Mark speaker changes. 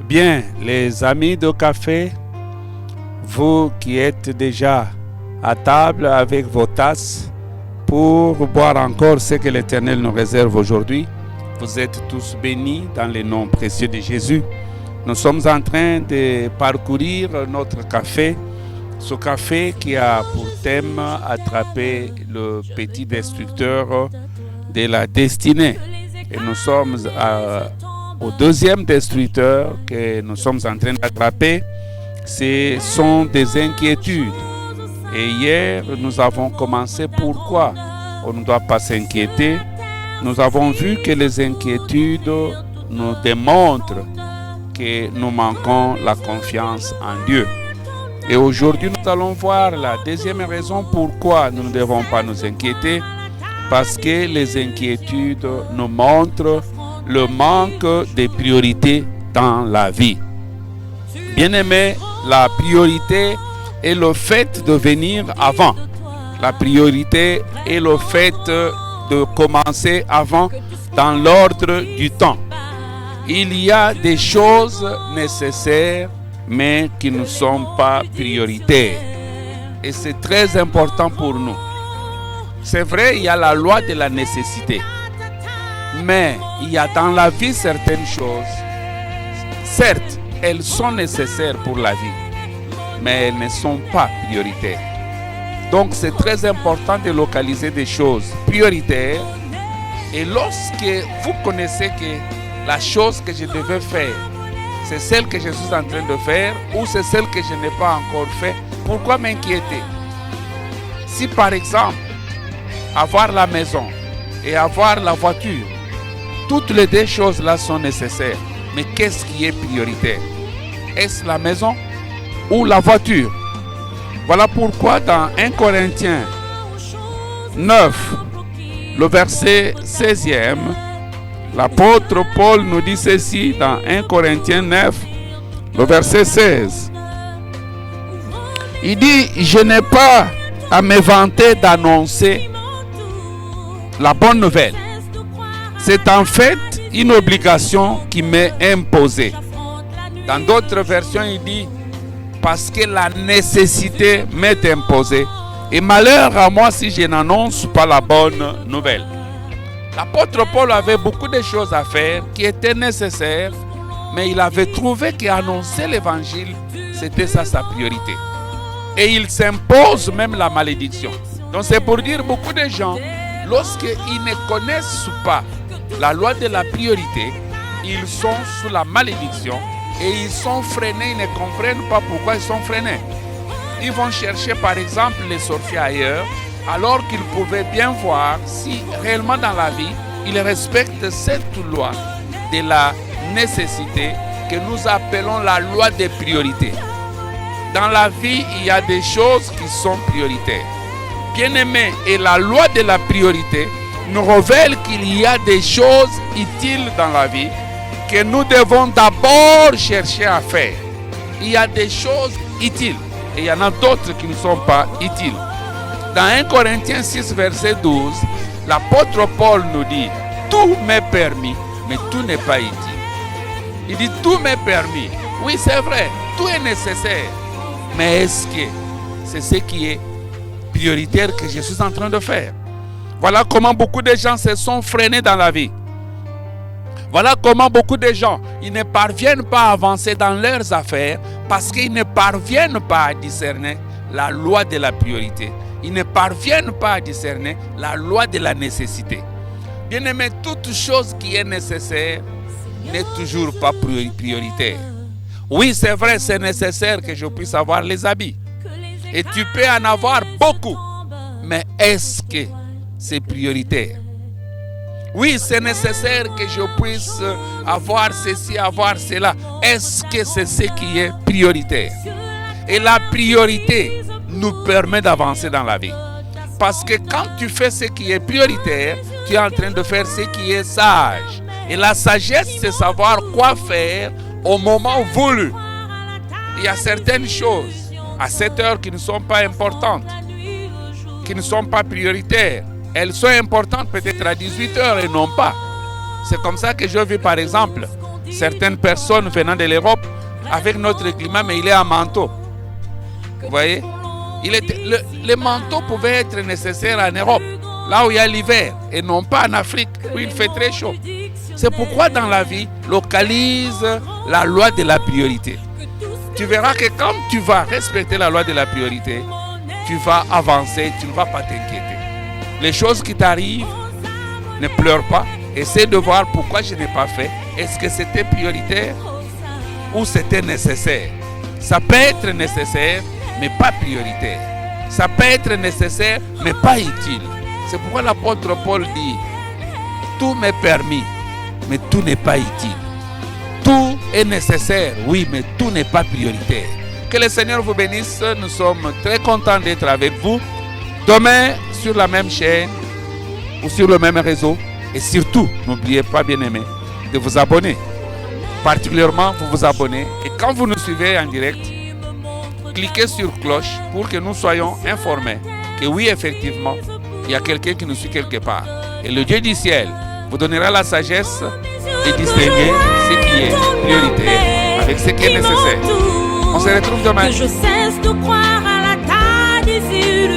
Speaker 1: Bien, les amis de café, vous qui êtes déjà à table avec vos tasses pour boire encore ce que l'Éternel nous réserve aujourd'hui, vous êtes tous bénis dans le nom précieux de Jésus. Nous sommes en train de parcourir notre café, ce café qui a pour thème attraper le petit destructeur de la destinée. Et nous sommes au deuxième destructeur que nous sommes en train d'attraper. Ce sont des inquiétudes. Et hier, nous avons commencé pourquoi on ne doit pas s'inquiéter. Nous avons vu que les inquiétudes nous démontrent que nous manquons la confiance en Dieu. Et aujourd'hui, nous allons voir la deuxième raison pourquoi nous ne devons pas nous inquiéter. Parce que les inquiétudes nous montrent le manque de priorité dans la vie. Bien-aimés, la priorité est le fait de venir avant. La priorité est le fait de commencer avant dans l'ordre du temps. Il y a des choses nécessaires mais qui ne sont pas prioritaires. Et c'est très important pour nous. C'est vrai, il y a la loi de la nécessité. Mais il y a dans la vie certaines choses. Certes, elles sont nécessaires pour la vie, mais elles ne sont pas prioritaires. Donc c'est très important de localiser des choses prioritaires. Et lorsque vous connaissez que la chose que je devais faire, c'est celle que je suis en train de faire ou c'est celle que je n'ai pas encore fait, pourquoi m'inquiéter? Si par exemple, avoir la maison et avoir la voiture, toutes les deux choses-là sont nécessaires. Mais qu'est-ce qui est prioritaire? Est-ce la maison ou la voiture? Voilà pourquoi dans 1 Corinthiens 9, le verset 16e, l'apôtre Paul nous dit ceci dans 1 Corinthiens 9, le verset 16. Il dit, je n'ai pas à me vanter d'annoncer la bonne nouvelle. C'est en fait une obligation qui m'est imposée. Dans d'autres versions, il dit, parce que la nécessité m'est imposée. Et malheur à moi si je n'annonce pas la bonne nouvelle. L'apôtre Paul avait beaucoup de choses à faire qui étaient nécessaires, mais il avait trouvé qu'annoncer l'évangile, c'était ça sa priorité. Et il s'impose même la malédiction. Donc c'est pour dire beaucoup de gens, lorsqu'ils ne connaissent pas la loi de la priorité, ils sont sous la malédiction et ils sont freinés, ils ne comprennent pas pourquoi ils sont freinés. Ils vont chercher par exemple les sorciers ailleurs, alors qu'ils pouvaient bien voir si réellement dans la vie, ils respectent cette loi de la nécessité que nous appelons la loi des priorités. Dans la vie, il y a des choses qui sont prioritaires. Bien-aimés, et la loi de la priorité nous révèle qu'il y a des choses utiles dans la vie que nous devons d'abord chercher à faire. Il y a des choses utiles et il y en a d'autres qui ne sont pas utiles. Dans 1 Corinthiens 6, verset 12, l'apôtre Paul nous dit, tout m'est permis, mais tout n'est pas utile. Il dit, tout m'est permis. Oui, c'est vrai, tout est nécessaire. Mais est-ce que c'est ce qui est prioritaire que je suis en train de faire? Voilà comment beaucoup de gens se sont freinés dans la vie. Voilà comment beaucoup de gens, ils ne parviennent pas à avancer dans leurs affaires parce qu'ils ne parviennent pas à discerner la loi de la priorité. Ils ne parviennent pas à discerner la loi de la nécessité. Bien-aimé, toute chose qui est nécessaire n'est toujours pas prioritaire. Oui, c'est vrai, c'est nécessaire que je puisse avoir les habits. Et tu peux en avoir beaucoup. Mais est-ce que c'est prioritaire? Oui, c'est nécessaire que je puisse avoir ceci, avoir cela. Est-ce que c'est ce qui est prioritaire? Et la priorité nous permet d'avancer dans la vie. Parce que quand tu fais ce qui est prioritaire, tu es en train de faire ce qui est sage. Et la sagesse, c'est savoir quoi faire au moment voulu. Il y a certaines choses à cette heure qui ne sont pas importantes, qui ne sont pas prioritaires. Elles sont importantes peut-être à 18 heures et non pas. C'est comme ça que je vis par exemple. certaines personnes venant de l'Europe avec notre climat, mais il est en manteau. Vous voyez, les manteaux pouvaient être nécessaires en Europe, là où il y a l'hiver, et non pas en Afrique, où il fait très chaud. C'est pourquoi dans la vie, localise la loi de la priorité. Tu verras que quand tu vas respecter la loi de la priorité, tu vas avancer, tu ne vas pas t'inquiéter. Les choses qui t'arrivent, ne pleure pas. Essaie de voir pourquoi je n'ai pas fait. Est-ce que c'était prioritaire ou c'était nécessaire? Ça peut être nécessaire, mais pas prioritaire. Ça peut être nécessaire, mais pas utile. C'est pourquoi l'apôtre Paul dit, tout m'est permis, mais tout n'est pas utile. Tout est nécessaire, oui, mais tout n'est pas prioritaire. Que le Seigneur vous bénisse. Nous sommes très contents d'être avec vous. Demain, sur la même chaîne ou sur le même réseau. Et surtout, n'oubliez pas, bien-aimés, de vous abonner. Particulièrement, vous abonner. Et quand vous nous suivez en direct, cliquez sur cloche pour que nous soyons informés que oui, effectivement, il y a quelqu'un qui nous suit quelque part. Et le Dieu du ciel vous donnera la sagesse de distinguer ce qui est prioritaire avec ce qui est nécessaire. On se retrouve demain.
Speaker 2: Que je cesse de croire à la taille des îles.